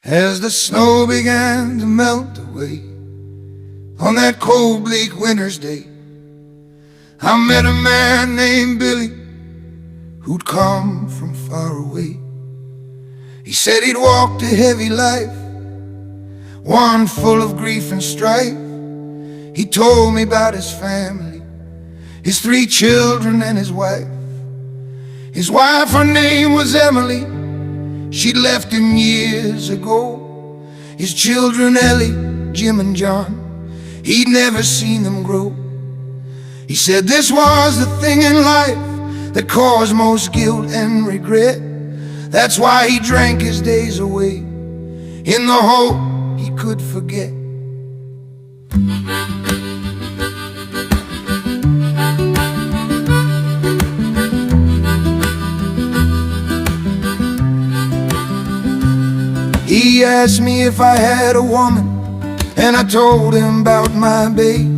As the snow began to melt away on that cold, bleak winter's day, I met a man named Billy who'd come from far away. He said he'd walked a heavy life, one full of grief and strife. He told me about his family, his 3 children and his wife. His wife, her name was Emily, she'd left him years ago. His children, Ellie, Jim and John, he'd never seen them grow. He said this was the thing in life that caused most guilt and regret. That's why he drank his days away in the hope he could forget. He asked me if I had a woman, and I told him about my babe.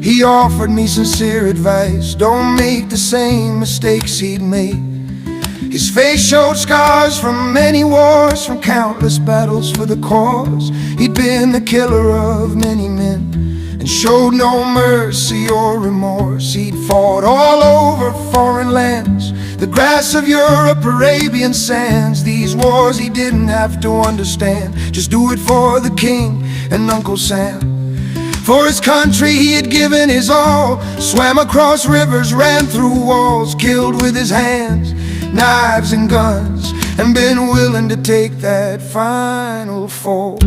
He offered me sincere advice, don't make the same mistakes he'd made. His face showed scars from many wars, from countless battles for the cause. He'd been the killer of many men and showed no mercy or remorse. He'd fought all over foreign lands, the grass of Europe, Arabian sands. These wars he didn't have to understand, just do it for the king and Uncle Sam. For his country he had given his all, swam across rivers, ran through walls, killed with his hands knives and guns, and been willing to take that final fall.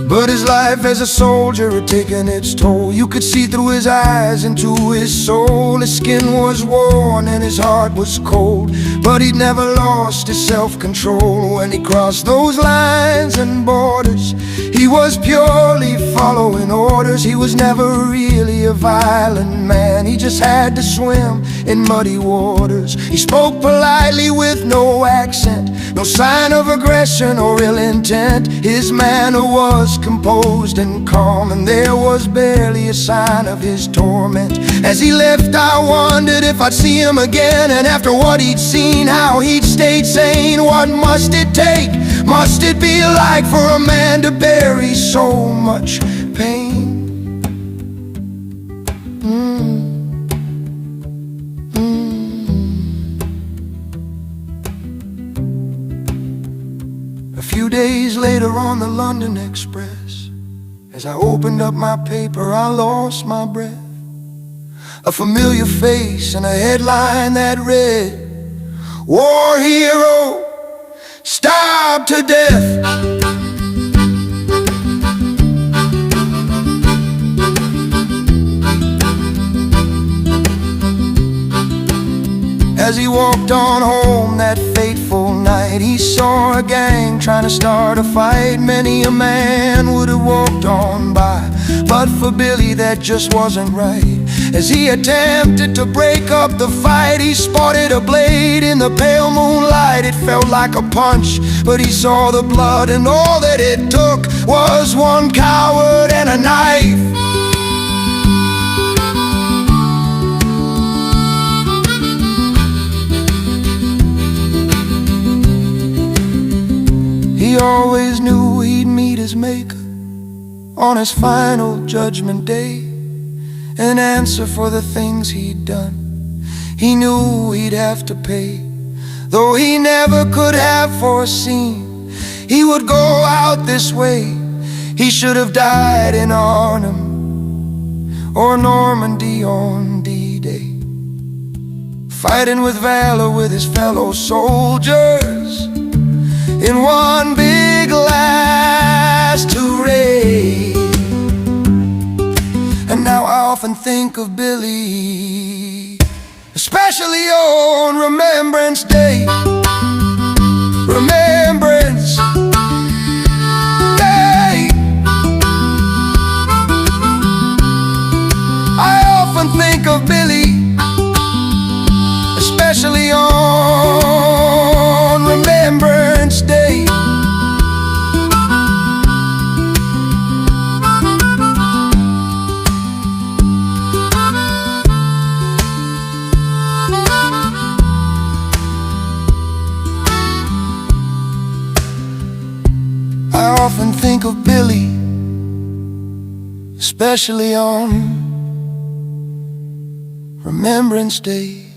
But his life as a soldier had taken its toll. You could see through his eyes into his soul. His skin was worn and his heart was cold, but he'd never lost his self-control. When he crossed those lines and borders, he was purely following orders. He was never really a violent man, he just had to swim in muddy waters. He spoke politely with no accent, no sign of aggression or ill intent. His manner was composed and calm, and there was barely a sign of his torment. As he left, I wondered if I'd see him again, and after what he'd seen, how he'd stayed sane. What must it take, must it be like for a man to bury so much pain? A few days later on the London Express, as I opened up my paper, I lost my breath. A familiar face and a headline that read, "War hero stabbed to death." As he walked on home that fateful night, he saw a gang trying to start a fight. Many a man would have walked on by, but for Billy that just wasn't right. As he attempted to break up the fight, he spotted a blade in the pale moonlight. It felt like a punch, but he saw the blood, and all that it took was one coward and a knife. He always knew he'd meet his maker on his final judgment day, an answer for the things he'd done. He knew he'd have to pay, though he never could have foreseen he would go out this way. He should have died in Arnhem or Normandy on D-Day, fighting with valor with his fellow soldiers in one big last hooray. And now I often think of Billy, especially on Remembrance Day. Remembrance Day. I often think of Billy, especially on Remembrance Day. often think of Billy, especially on Remembrance Day.